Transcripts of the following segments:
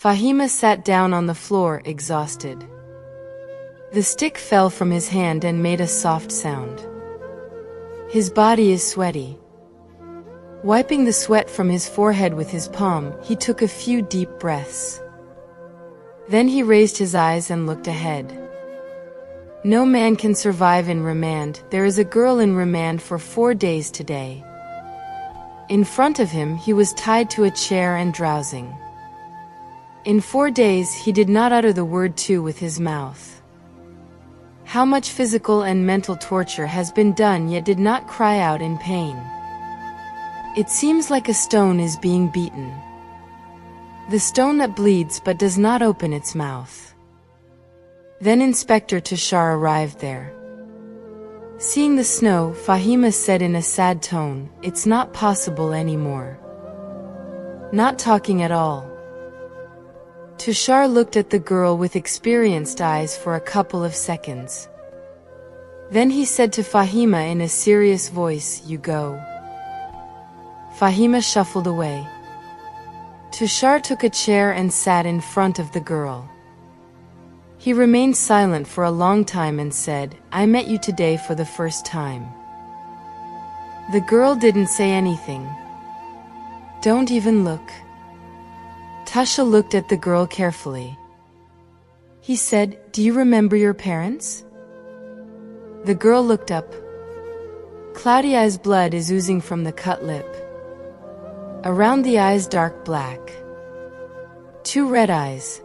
Fahima sat down on the floor, exhausted. The stick fell from his hand and made a soft sound. His body is sweaty. Wiping the sweat from his forehead with his palm, he took a few deep breaths. Then he raised his eyes and looked ahead. No man can survive in remand. There is a girl in remand for 4 days today. In front of him, he was tied to a chair and drowsing. In 4 days, he did not utter the word "two" with his mouth. How much physical and mental torture has been done, yet did not cry out in pain. It seems like a stone is being beaten. The stone that bleeds but does not open its mouth. Then Inspector Tushar arrived there. Seeing the snow, Fahima said in a sad tone, "It's not possible anymore. Not talking at all." Tushar looked at the girl with experienced eyes for a couple of seconds. Then he said to Fahima in a serious voice, "You go." Fahima shuffled away. Tushar took a chair and sat in front of the girl. He remained silent for a long time and said, "I met you today for the first time." The girl didn't say anything. "Don't even look." Tasha looked at the girl carefully. He said, "Do you remember your parents?" The girl looked up. Cloudy eyes, blood is oozing from the cut lip. Around the eyes dark black. 2 red eyes.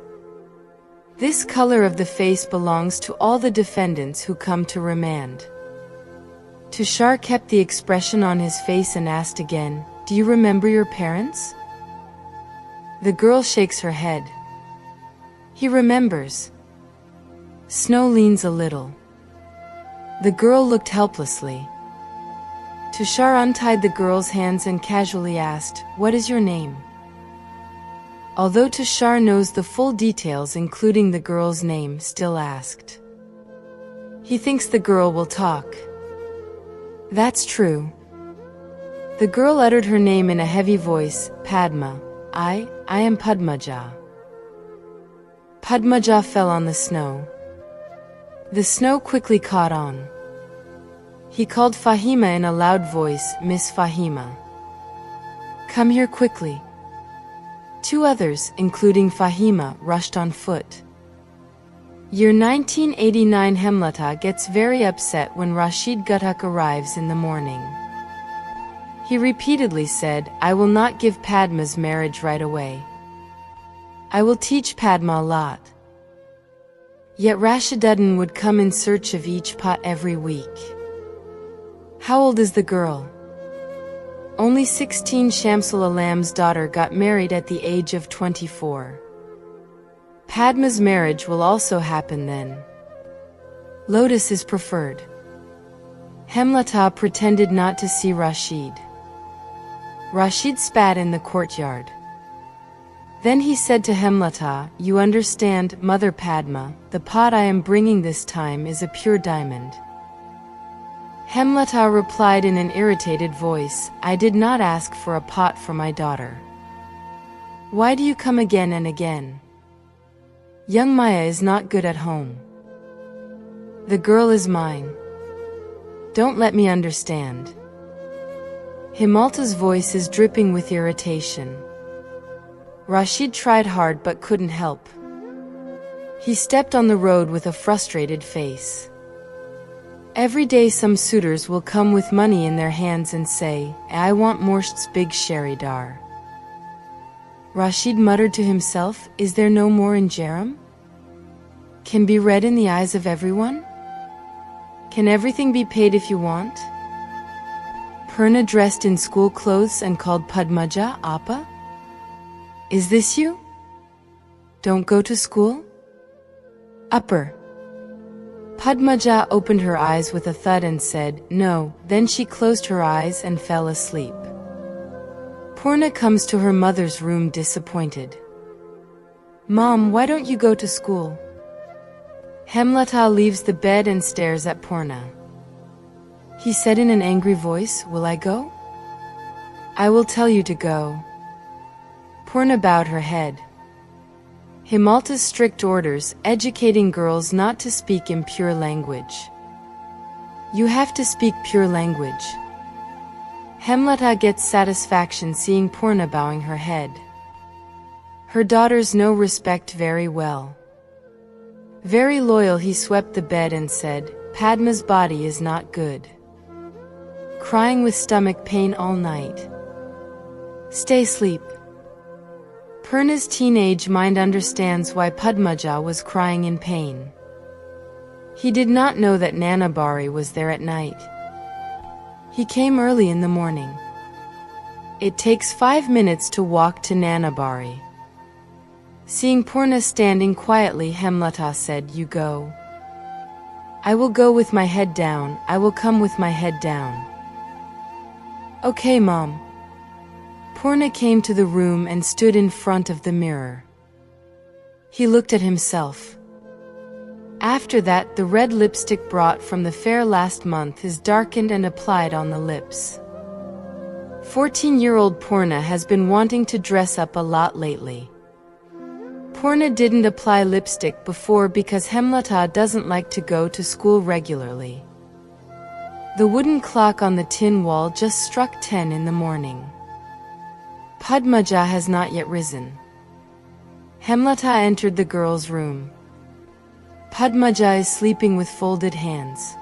This color of the face belongs to all the defendants who come to remand. Tushar kept the expression on his face and asked again, "Do you remember your parents?" The girl shakes her head. He remembers. Snow leans a little. The girl looked helplessly. Tushar untied the girl's hands and casually asked, "What is your name?" Although Tushar knows the full details including the girl's name, still asked. He thinks the girl will talk. That's true. The girl uttered her name in a heavy voice, "Padma. I am Padmaja." Padmaja fell on the snow. The snow quickly caught on. He called Fahima in a loud voice, "Miss Fahima. Come here quickly." 2 others, including Fahima, rushed on foot. Year 1989. Hemlata gets very upset when Rashid Gutuk arrives in the morning. He repeatedly said, "I will not give Padma's marriage right away. I will teach Padma a lot." Yet Rashiduddin would come in search of each pot every week. How old is the girl? Only 16. Shamsul Alam's daughter got married at the age of 24. Padma's marriage will also happen then. Lotus is preferred. Hemlata pretended not to see Rashid. Rashid spat in the courtyard. Then he said to Hemlata, "You understand, Mother Padma, the pot I am bringing this time is a pure diamond." Hemlata replied in an irritated voice, "I did not ask for a pot for my daughter. Why do you come again and again? Young Maya is not good at home. The girl is mine. Don't let me understand." Himalta's voice is dripping with irritation. Rashid tried hard but couldn't help. He stepped on the road with a frustrated face. Every day some suitors will come with money in their hands and say, "I want Morsht's big Sharidar." Rashid muttered to himself, "Is there no more in Jerem? Can be read in the eyes of everyone? Can everything be paid if you want?" Purna dressed in school clothes and called Padmaja, "Appa? Is this you? Don't go to school?" "Upper." Padmaja opened her eyes with a thud and said, "No," then she closed her eyes and fell asleep. Purna comes to her mother's room disappointed. "Mom, why don't you go to school?" Hemlata leaves the bed and stares at Purna. He said in an angry voice, "Will I go?" "I will tell you to go." Purna bowed her head. Himlata's strict orders, educating girls not to speak impure language. You have to speak pure language. Hemlata gets satisfaction seeing Purna bowing her head. Her daughters know respect very well. Very loyal, he swept the bed and said, Padma's body is not good. Crying with stomach pain all night. Stay sleep. Purna's teenage mind understands why Padmaja was crying in pain. He did not know that Nanabari was there at night. He came early in the morning. It takes 5 minutes to walk to Nanabari. Seeing Purna standing quietly, Hemlata said, You go. I will go with my head down. I will come with my head down. Okay, Mom. Purna came to the room and stood in front of the mirror. He looked at himself. After that, the red lipstick brought from the fair last month is darkened and applied on the lips. 14-year-old Purna has been wanting to dress up a lot lately. Purna didn't apply lipstick before because Hemlata doesn't like to go to school regularly. The wooden clock on the tin wall just struck 10 in the morning. Padmaja has not yet risen. Hemlata entered the girl's room. Padmaja is sleeping with folded hands.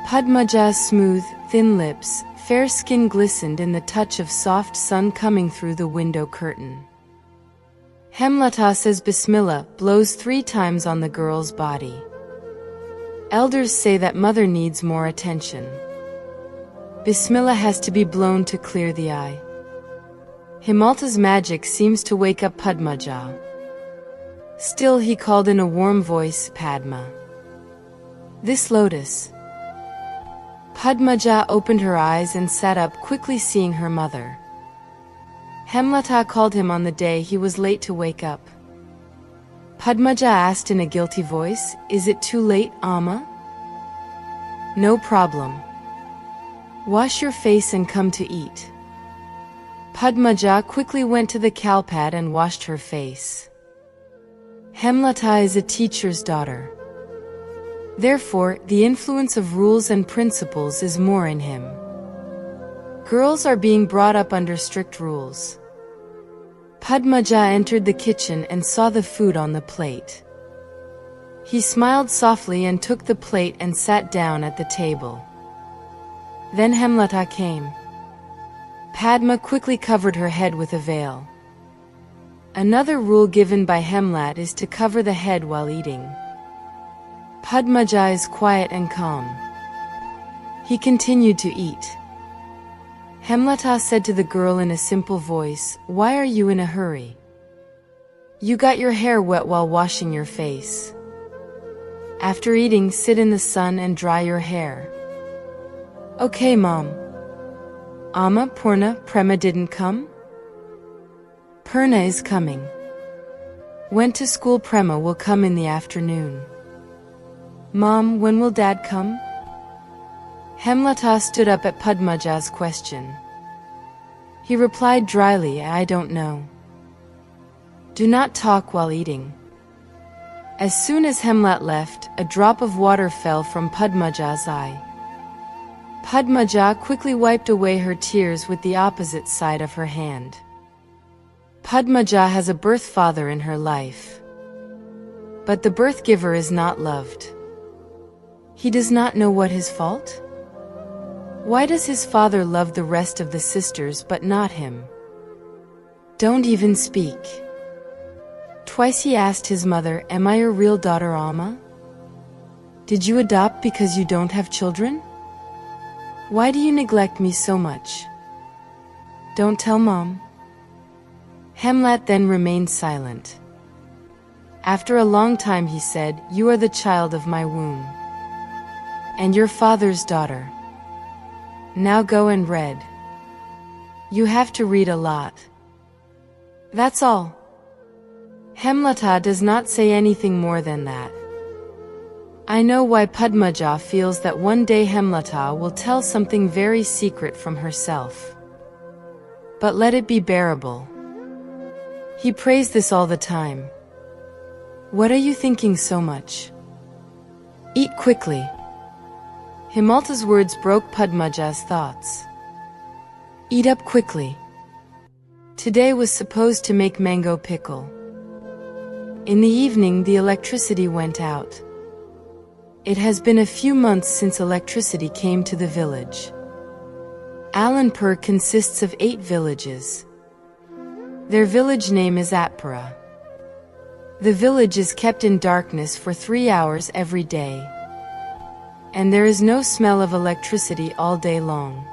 Padmaja's smooth, thin lips, fair skin glistened in the touch of soft sun coming through the window curtain. Hemlata says Bismillah, blows 3 times on the girl's body. Elders say that mother needs more attention. Bismillah has to be blown to clear the eye. Himlata's magic seems to wake up Padmaja. Still, he called in a warm voice, Padma. This lotus. Padmaja opened her eyes and sat up quickly, seeing her mother. Hemlata called him on the day he was late to wake up. Padmaja asked in a guilty voice, Is it too late, Amma? No problem. Wash your face and come to eat. Padmaja quickly went to the kalpad and washed her face. Hemlata is a teacher's daughter. Therefore, the influence of rules and principles is more in him. Girls are being brought up under strict rules. Padmaja entered the kitchen and saw the food on the plate. He smiled softly and took the plate and sat down at the table. Then Hemlata came. Padma quickly covered her head with a veil. Another rule given by Hemlat is to cover the head while eating. Padmaja is quiet and calm. He continued to eat. Hemlata said to the girl in a simple voice, Why are you in a hurry? You got your hair wet while washing your face. After eating, sit in the sun and dry your hair. Okay, Mom. Amma, Purna, Prema didn't come? Purna is coming. Went to school. Prema will come in the afternoon. Mom, when will Dad come? Hemlata stood up at Padmaja's question. He replied dryly, I don't know. Do not talk while eating. As soon as Hemlat left, a drop of water fell from Padmaja's eye. Padmaja quickly wiped away her tears with the opposite side of her hand. Padmaja has a birth father in her life. But the birth giver is not loved. He does not know what his fault? Why does his father love the rest of the sisters but not him? Don't even speak. Twice he asked his mother, Am I your real daughter, Amma? Did you adopt because you don't have children? Why do you neglect me so much? Don't tell Mom. Hemlat then remained silent. After a long time he said, You are the child of my womb. And your father's daughter. Now go and read. You have to read a lot. That's all. Hemlata does not say anything more than that. I know why Padmaja feels that one day Hemlata will tell something very secret from herself. But let it be bearable. He prays this all the time. What are you thinking so much? Eat quickly. Himalta's words broke Padmaja's thoughts. Eat up quickly. Today was supposed to make mango pickle. In the evening the electricity went out. It has been a few months since electricity came to the village. Alanpur consists of 8 villages. Their village name is Atpara. The village is kept in darkness for 3 hours every day. And there is no smell of electricity all day long.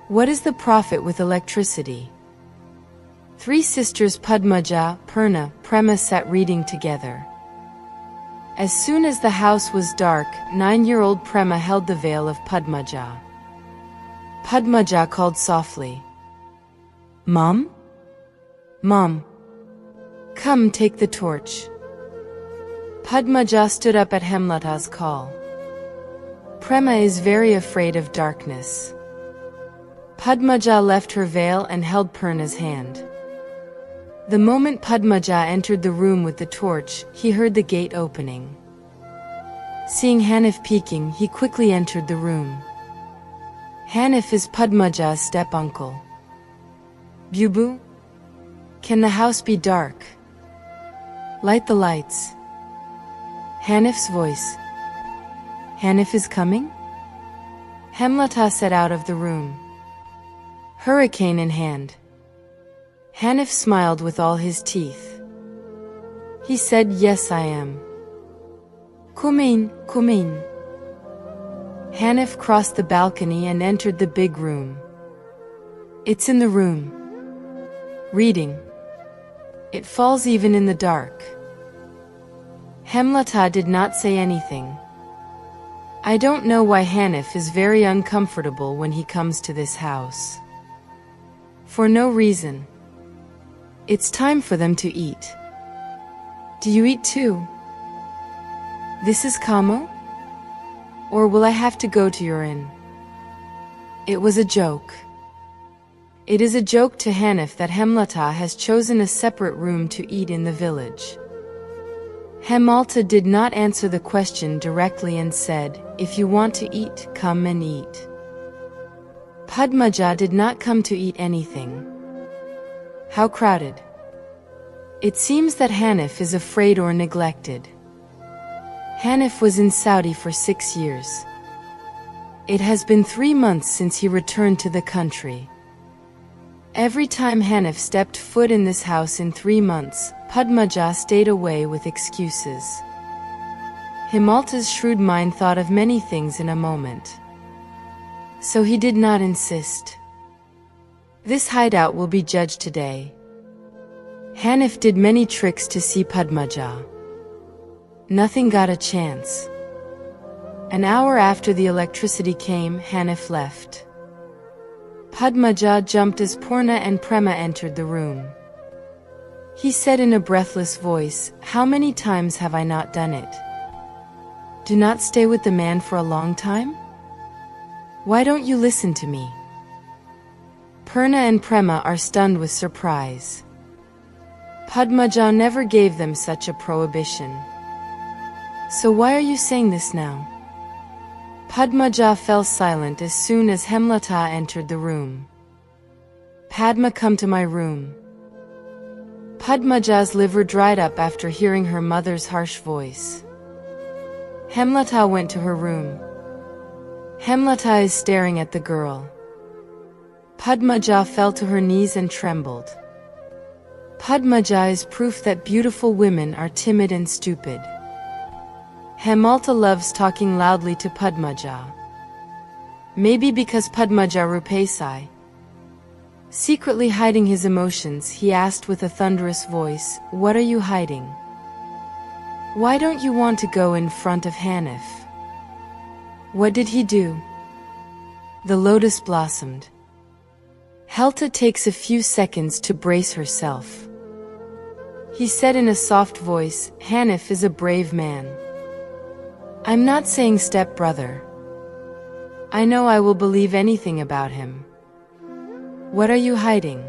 What is the profit with electricity? 3 sisters Padmaja, Purna, Prema sat reading together. As soon as the house was dark, 9-year-old Prema held the veil of Padmaja. Padmaja called softly, "Mom? Mom. Come take the torch." Padmaja stood up at Hemlata's call. Prema is very afraid of darkness. Padmaja left her veil and held Purna's hand. The moment Padmaja entered the room with the torch, he heard the gate opening. Seeing Hanif peeking, he quickly entered the room. Hanif is Padmaja's step-uncle. "Bubu? Can the house be dark? Light the lights." Hanif's voice. "Hanif is coming?" Hemlata set out of the room, hurricane in hand. Hanif smiled with all his teeth. He said, "Yes, I am." "Come in, come in." Hanif crossed the balcony and entered the big room. It's in the room. Reading. It falls even in the dark. Hemlata did not say anything. I don't know why Hanif is very uncomfortable when he comes to this house. For no reason. It's time for them to eat. Do you eat too? This is Kamo? Or will I have to go to your inn? It was a joke. It is a joke to Hanif that Hemlata has chosen a separate room to eat in the village. Hemalta did not answer the question directly and said, "If you want to eat, come and eat." Padmaja did not come to eat anything. How crowded. It seems that Hanif is afraid or neglected. Hanif was in Saudi for 6 years. It has been 3 months since he returned to the country. Every time Hanif stepped foot in this house in 3 months, Padmaja stayed away with excuses. Himalta's shrewd mind thought of many things in a moment. So he did not insist. This hideout will be judged today. Hanif did many tricks to see Padmaja. Nothing got a chance. An hour after the electricity came, Hanif left. Padmaja jumped as Purna and Prema entered the room. He said in a breathless voice, "How many times have I not done it? Do not stay with the man for a long time? Why don't you listen to me?" Purna and Prema are stunned with surprise. Padmaja never gave them such a prohibition. So why are you saying this now? Padmaja fell silent as soon as Hemlata entered the room. "Padma, come to my room." Padmaja's liver dried up after hearing her mother's harsh voice. Hemlata went to her room. Hemlata is staring at the girl. Padmaja fell to her knees and trembled. Padmaja is proof that beautiful women are timid and stupid. Hemalta loves talking loudly to Padmaja. Maybe because Padmaja Rupesai. Secretly hiding his emotions, he asked with a thunderous voice, "What are you hiding? Why don't you want to go in front of Hanif?" What did he do? The lotus blossomed. Helta takes a few seconds to brace herself. He said in a soft voice, "Hanif is a brave man. I'm not saying step-brother. I know I will believe anything about him. What are you hiding?"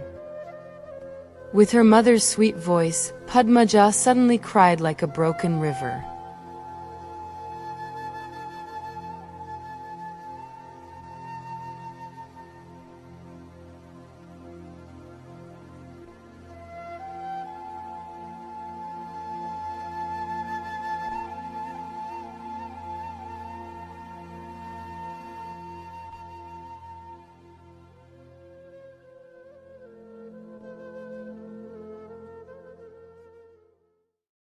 With her mother's sweet voice, Padmaja suddenly cried like a broken river.